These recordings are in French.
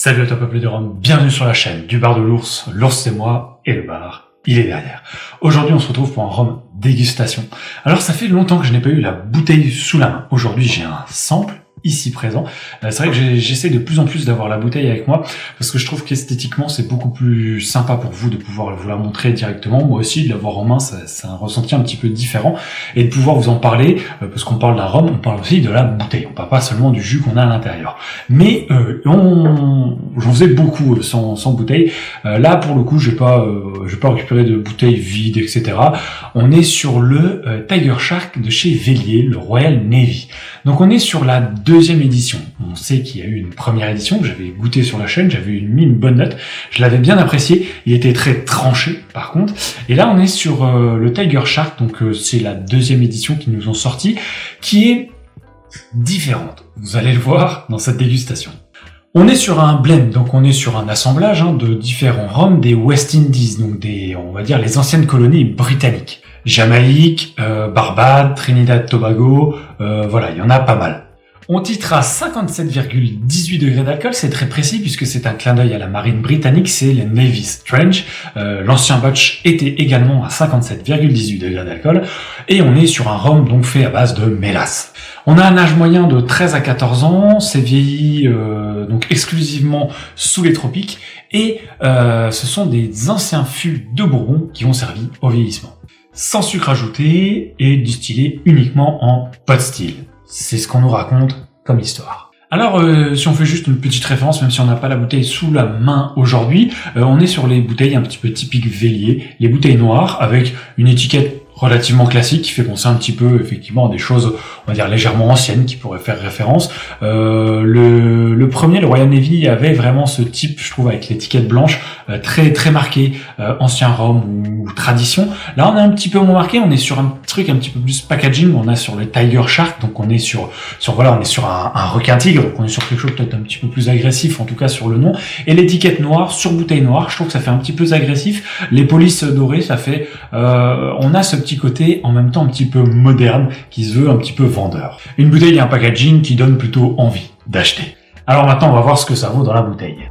Salut à toi peuple de Rome, bienvenue sur la chaîne du bar de l'ours. L'ours c'est moi et le bar, il est derrière. Aujourd'hui on se retrouve pour un rhum dégustation. Alors ça fait longtemps que je n'ai pas eu la bouteille sous la main. Aujourd'hui j'ai un sample ici présent. C'est vrai que j'essaie de plus en plus d'avoir la bouteille avec moi parce que je trouve qu'esthétiquement c'est beaucoup plus sympa pour vous de pouvoir vous la montrer directement. Moi aussi de l'avoir en main c'est un ressenti un petit peu différent et de pouvoir vous en parler parce qu'on parle d'un rhum, on parle aussi de la bouteille. On parle pas seulement du jus qu'on a à l'intérieur. Mais j'en faisais beaucoup sans bouteille. Là pour le coup je vais pas récupérer de bouteilles vides etc. On est sur le Tiger Shark de chez Vellier, le Royal Navy. Donc on est sur la deuxième édition. On sait qu'il y a eu une première édition que j'avais goûté sur la chaîne, j'avais mis une bonne note, je l'avais bien apprécié, il était très tranché par contre. Et là on est sur le Tiger Shark, donc c'est la deuxième édition qu'ils nous ont sorti, qui est différente. Vous allez le voir dans cette dégustation. On est sur un blend, donc on est sur un assemblage de différents rhums des West Indies, donc on va dire les anciennes colonies britanniques. Jamaïque, Barbade, Trinidad Tobago, voilà, il y en a pas mal. On titre à 57,18 degrés d'alcool, c'est très précis puisque c'est un clin d'œil à la marine britannique, c'est le Navy Strange. L'ancien batch était également à 57,18 degrés d'alcool et on est sur un rhum donc fait à base de mélasse. On a un âge moyen de 13 à 14 ans, c'est vieilli donc exclusivement sous les tropiques et ce sont des anciens fûts de Bourbon qui ont servi au vieillissement. Sans sucre ajouté et distillé uniquement en pot still. C'est ce qu'on nous raconte comme histoire. Alors, si on fait juste une petite référence, même si on n'a pas la bouteille sous la main aujourd'hui, on est sur les bouteilles un petit peu typiques Vellier, les bouteilles noires avec une étiquette relativement classique qui fait penser un petit peu effectivement à des choses on va dire légèrement anciennes qui pourraient faire référence. Le premier, le Royal Navy, avait vraiment ce type, je trouve, avec l'étiquette blanche très très marqué, ancien rhum ou tradition. Là on est un petit peu moins marqué, on est sur un truc un petit peu plus packaging, on est sur le Tiger Shark, donc on est sur voilà, on est sur un requin tigre, donc on est sur quelque chose peut-être un petit peu plus agressif en tout cas sur le nom. Et l'étiquette noire sur bouteille noire, je trouve que ça fait un petit peu agressif. Les polices dorées, ça fait on a ce petit côté en même temps un petit peu moderne qui se veut un petit peu vendeur. Une bouteille et un packaging qui donne plutôt envie d'acheter. Alors maintenant on va voir ce que ça vaut dans la bouteille.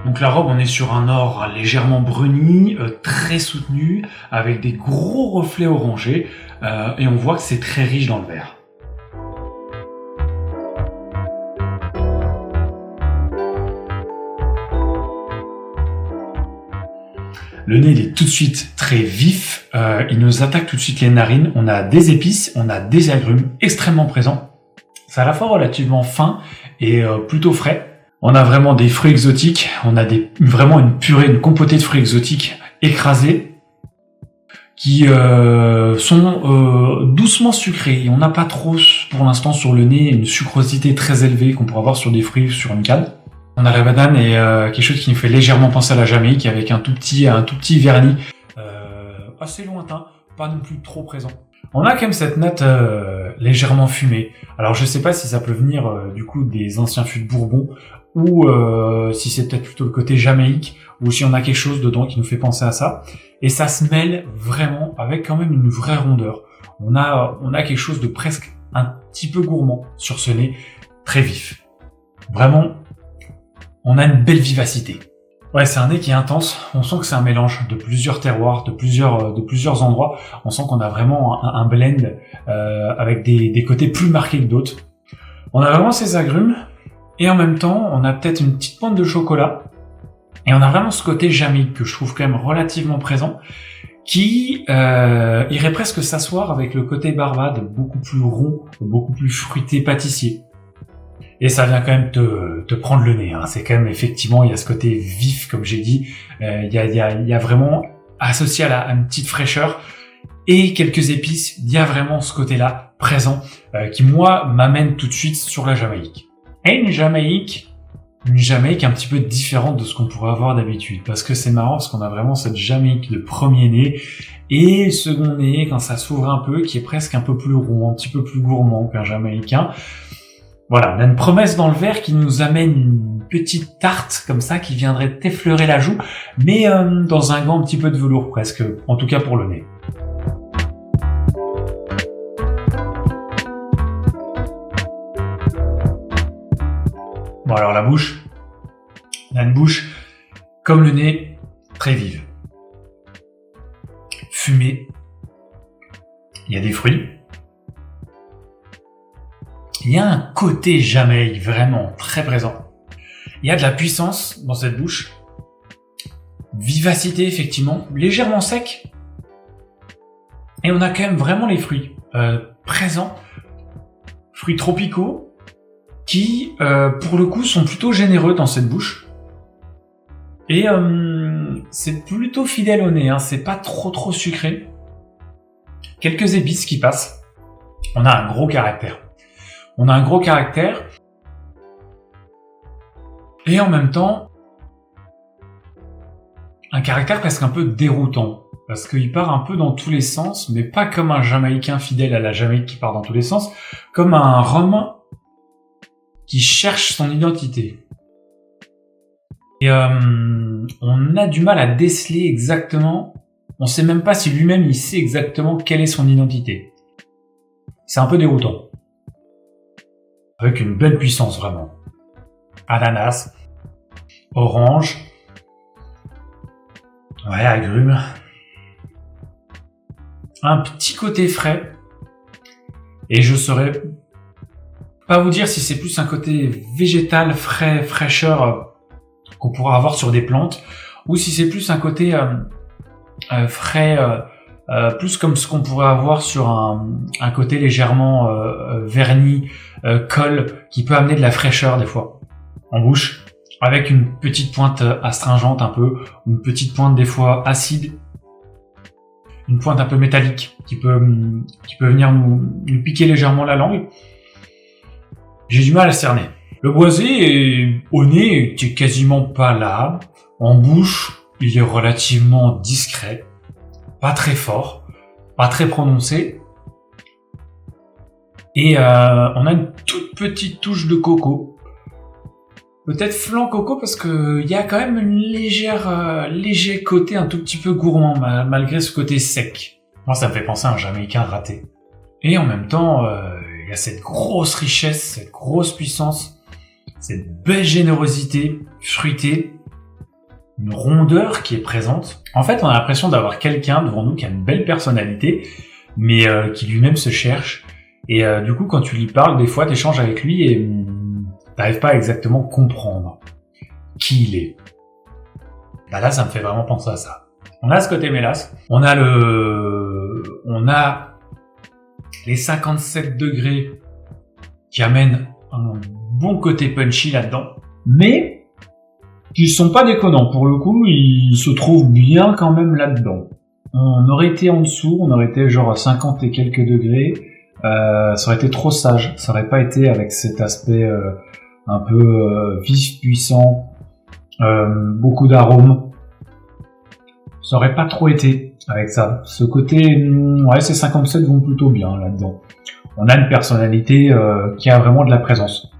Donc la robe, on est sur un or légèrement bruni, très soutenu, avec des gros reflets orangés, et on voit que c'est très riche dans le verre. Le nez, il est tout de suite très vif, il nous attaque tout de suite les narines, on a des épices, on a des agrumes extrêmement présents. C'est à la fois relativement fin et plutôt frais. On a vraiment des fruits exotiques, on a vraiment une purée, une compotée de fruits exotiques écrasés qui sont doucement sucrés. Et on n'a pas trop pour l'instant sur le nez une sucrosité très élevée qu'on pourrait avoir sur des fruits sur une canne. On a la banane et quelque chose qui nous fait légèrement penser à la Jamaïque avec un tout petit vernis assez lointain, pas non plus trop présent. On a quand même cette note légèrement fumée. Alors je sais pas si ça peut venir du coup des anciens fûts de Bourbon ou si c'est peut-être plutôt le côté Jamaïque ou si on a quelque chose dedans qui nous fait penser à ça. Et ça se mêle vraiment avec quand même une vraie rondeur. On a quelque chose de presque un petit peu gourmand sur ce nez, très vif. Vraiment, on a une belle vivacité. Ouais, c'est un nez qui est intense. On sent que c'est un mélange de plusieurs terroirs, de plusieurs endroits. On sent qu'on a vraiment un blend avec des côtés plus marqués que d'autres. On a vraiment ces agrumes et en même temps, on a peut-être une petite pointe de chocolat. Et on a vraiment ce côté jamaïque que je trouve quand même relativement présent, qui irait presque s'asseoir avec le côté Barbade, beaucoup plus rond, beaucoup plus fruité, pâtissier. Et ça vient quand même te prendre le nez. C'est quand même effectivement, il y a ce côté vif, comme j'ai dit. Il y a vraiment associé à une petite fraîcheur et quelques épices. Il y a vraiment ce côté-là présent qui moi m'amène tout de suite sur la Jamaïque. Et une Jamaïque un petit peu différente de ce qu'on pourrait avoir d'habitude, parce que c'est marrant parce qu'on a vraiment cette Jamaïque de premier nez et second nez quand ça s'ouvre un peu, qui est presque un peu plus rond, un petit peu plus gourmand qu'un Jamaïcain. Voilà, on a une promesse dans le verre qui nous amène une petite tarte comme ça qui viendrait effleurer la joue, mais dans un gant un petit peu de velours presque, en tout cas pour le nez. Bon alors la bouche, on a une bouche comme le nez, très vive. Fumée. Il y a des fruits. Il y a un côté Jamaïque vraiment très présent. Il y a de la puissance dans cette bouche. Vivacité effectivement, légèrement sec. Et on a quand même vraiment les fruits présents. Fruits tropicaux qui, pour le coup, sont plutôt généreux dans cette bouche. Et c'est plutôt fidèle au nez, hein. C'est pas trop sucré. Quelques épices qui passent. On a un gros caractère. Et en même temps, un caractère presque un peu déroutant. Parce qu'il part un peu dans tous les sens, mais pas comme un Jamaïcain fidèle à la Jamaïque qui part dans tous les sens, comme un Rhum qui cherche son identité. Et on a du mal à déceler exactement, on sait même pas si lui-même il sait exactement quelle est son identité. C'est un peu déroutant. Avec une belle puissance vraiment. Ananas, orange, ouais, agrumes. Un petit côté frais. Et je saurais pas vous dire si c'est plus un côté végétal, frais, fraîcheur qu'on pourra avoir sur des plantes, ou si c'est plus un côté frais, plus comme ce qu'on pourrait avoir sur un côté légèrement verni, colle, qui peut amener de la fraîcheur des fois en bouche, avec une petite pointe astringente un peu, une petite pointe des fois acide, une pointe un peu métallique qui peut venir nous piquer légèrement la langue. J'ai du mal à cerner. Le boisé au nez est quasiment pas là. En bouche, il est relativement discret, pas très fort, pas très prononcé. Et on a une toute petite touche de coco. Peut-être flan coco parce que il y a quand même une léger côté un tout petit peu gourmand malgré ce côté sec. Moi, ça me fait penser à un Jamaïcain raté. Et en même temps, il y a cette grosse richesse, cette grosse puissance, cette belle générosité fruitée, une rondeur qui est présente. En fait, on a l'impression d'avoir quelqu'un devant nous qui a une belle personnalité, mais qui lui-même se cherche. Et du coup, quand tu lui parles, des fois, t'échanges avec lui et t'arrives pas à exactement comprendre qui il est. Bah là, ça me fait vraiment penser à ça. On a ce côté mélasse. On a les 57 degrés qui amènent un bon côté punchy là-dedans. Mais qui sont pas déconnants. Pour le coup, ils se trouvent bien quand même là-dedans. On aurait été en dessous, on aurait été genre à 50 et quelques degrés. Ça aurait été trop sage. Ça aurait pas été avec cet aspect un peu vif, puissant, beaucoup d'arômes. Ça aurait pas trop été avec ça. Ce côté, ouais, ces 57 vont plutôt bien là-dedans. On a une personnalité qui a vraiment de la présence.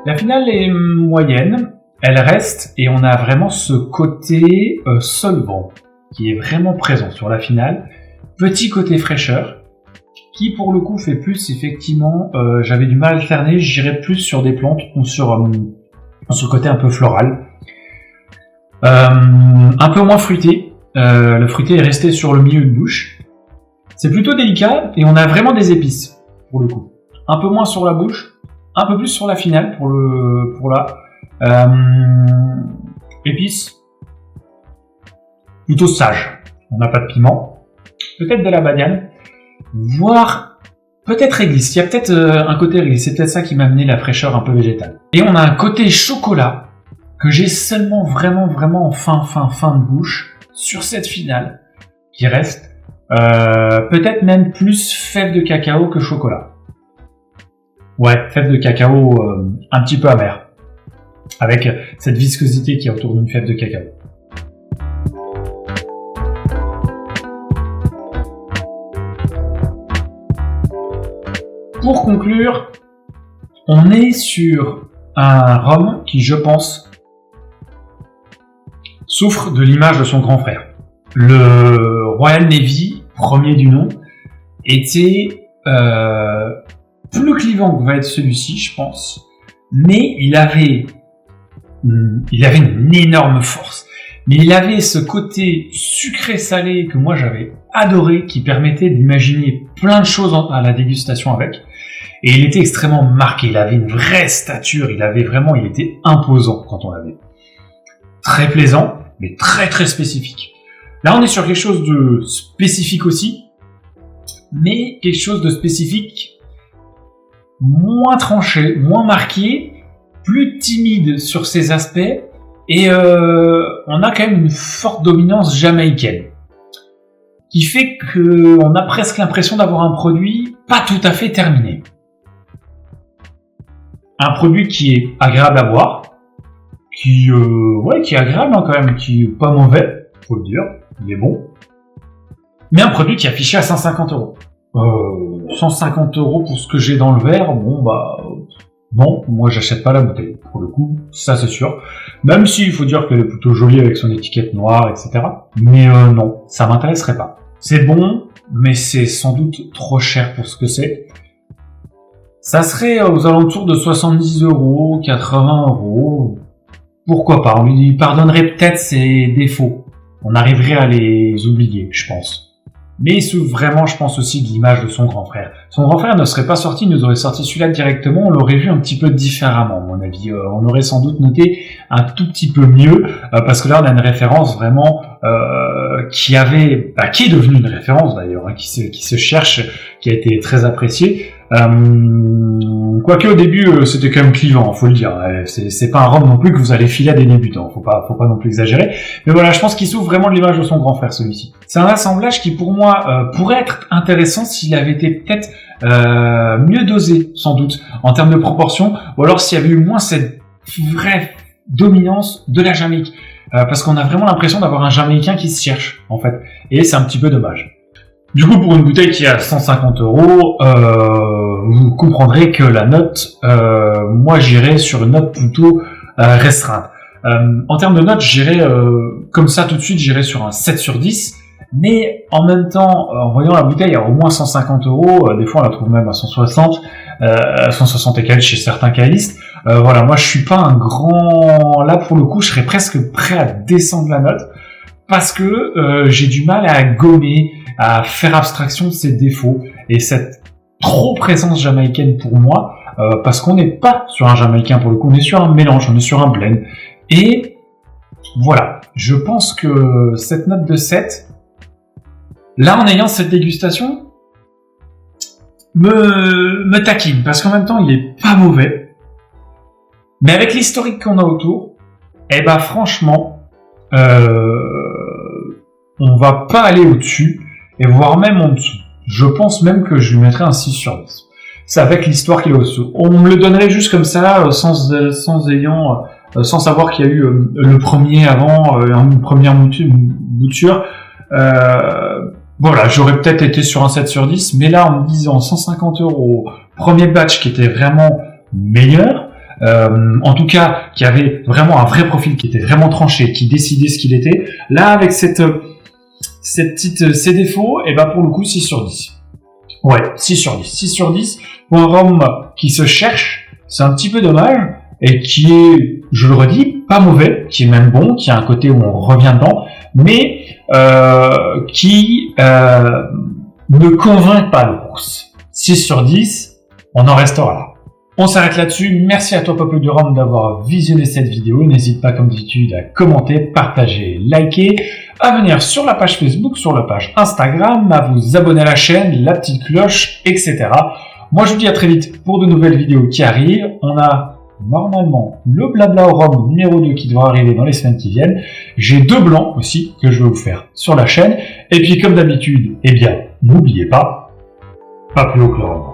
La finale est moyenne, elle reste, et on a vraiment ce côté solvant qui est vraiment présent sur la finale. Petit côté fraîcheur, qui pour le coup fait plus effectivement, j'avais du mal à alterner, j'irais plus sur des plantes ou sur ce côté un peu floral. Un peu moins fruité, le fruité est resté sur le milieu de bouche. C'est plutôt délicat et on a vraiment des épices pour le coup. Un peu moins sur la bouche, un peu plus sur la finale pour la épices. Plutôt sage. On n'a pas de piment. Peut-être de la badiane, voire peut-être réglisse. Il y a peut-être un côté réglisse, c'est peut-être ça qui m'a amené la fraîcheur un peu végétale. Et on a un côté chocolat que j'ai seulement vraiment en fin de bouche sur cette finale qui reste peut-être même plus fève de cacao que chocolat. Ouais, fève de cacao un petit peu amère, avec cette viscosité qui est autour d'une fève de cacao. Pour conclure, on est sur un rhum qui, je pense, souffre de l'image de son grand frère. Le Royal Navy, premier du nom, était plus clivant que va être celui-ci, je pense, mais il avait une énorme force. Mais il avait ce côté sucré-salé que moi j'avais adoré, qui permettait d'imaginer plein de choses à la dégustation avec. Et il était extrêmement marqué, il avait une vraie stature, il était imposant quand on l'avait. Très plaisant, mais très très spécifique. Là on est sur quelque chose de spécifique aussi, mais quelque chose de spécifique moins tranché, moins marqué, plus timide sur ses aspects, et on a quand même une forte dominance jamaïcaine, qui fait qu'on a presque l'impression d'avoir un produit pas tout à fait terminé. Un produit qui est agréable à boire, qui est agréable quand même, qui est pas mauvais, faut le dire, il est bon, mais un produit qui est affiché à 150 €. 150 € pour ce que j'ai dans le verre, non, moi j'achète pas la bouteille, pour le coup, ça c'est sûr. Même s'il faut dire qu'elle est plutôt jolie avec son étiquette noire, etc. Mais non, ça m'intéresserait pas. C'est bon, mais c'est sans doute trop cher pour ce que c'est. Ça serait aux alentours de 70 €, 80 €. Pourquoi pas, on lui pardonnerait peut-être ses défauts. On arriverait à les oublier, je pense. Mais il souffre vraiment, je pense aussi, de l'image de son grand frère. Son grand frère ne serait pas sorti, il nous aurait sorti celui-là directement, on l'aurait vu un petit peu différemment, à mon avis. On aurait sans doute noté un tout petit peu mieux, parce que là, on a une référence vraiment qui est devenue une référence d'ailleurs, qui se cherche, qui a été très appréciée. Quoique au début, c'était quand même clivant, faut le dire. C'est pas un rhum non plus que vous allez filer à des débutants, faut pas non plus exagérer. Mais voilà, je pense qu'il souffre vraiment de l'image de son grand frère, celui-ci. C'est un assemblage qui, pour moi, pourrait être intéressant s'il avait été peut-être mieux dosé, sans doute, en termes de proportion, ou alors s'il y avait eu moins cette vraie dominance de la Jamaïque. Parce qu'on a vraiment l'impression d'avoir un Jamaïcain qui se cherche, en fait. Et c'est un petit peu dommage. Du coup, pour une bouteille qui est à 150 €, vous comprendrez que la note, moi j'irais sur une note plutôt restreinte. En termes de note, j'irais, comme ça tout de suite, j'irais sur un 7 sur 10. Mais en même temps, en voyant la bouteille à au moins 150 €, des fois on la trouve même à 160, 160 et quelques chez certains cavistes. Voilà, moi je suis pas un grand... Là pour le coup, je serais presque prêt à descendre la note, parce que j'ai du mal à gommer, à faire abstraction de ses défauts et cette trop présence jamaïcaine pour moi, parce qu'on n'est pas sur un jamaïcain pour le coup, on est sur un mélange, on est sur un blend. Et voilà, je pense que cette note de 7, là en ayant cette dégustation, me taquine, parce qu'en même temps il est pas mauvais, mais avec l'historique qu'on a autour, franchement, on va pas aller au-dessus, et voire même en dessous. Je pense même que je lui mettrais un 6 sur 10. C'est avec l'histoire qu'il est au-dessous. On me le donnerait juste comme ça, sans savoir qu'il y a eu le premier avant, une première mouture. Voilà, j'aurais peut-être été sur un 7 sur 10, mais là, en me disant 150 €, premier batch qui était vraiment meilleur, en tout cas, qui avait vraiment un vrai profil, qui était vraiment tranché, qui décidait ce qu'il était, là, avec ces défauts, pour le coup, 6 sur 10. Ouais, 6 sur 10. 6 sur 10, pour un rhum qui se cherche, c'est un petit peu dommage, et qui est, je le redis, pas mauvais, qui est même bon, qui a un côté où on revient dedans, mais qui ne convainc pas l'ours. 6 sur 10, on en restera là. On s'arrête là-dessus. Merci à toi, peuple du rhum, d'avoir visionné cette vidéo. N'hésite pas, comme d'habitude, à commenter, partager, liker, à venir sur la page Facebook, sur la page Instagram, à vous abonner à la chaîne, la petite cloche, etc. Moi, je vous dis à très vite pour de nouvelles vidéos qui arrivent. On a normalement le blabla au rhum numéro 2 qui devra arriver dans les semaines qui viennent. J'ai 2 blancs aussi que je vais vous faire sur la chaîne. Et puis, comme d'habitude, n'oubliez pas plus haut que le rhum.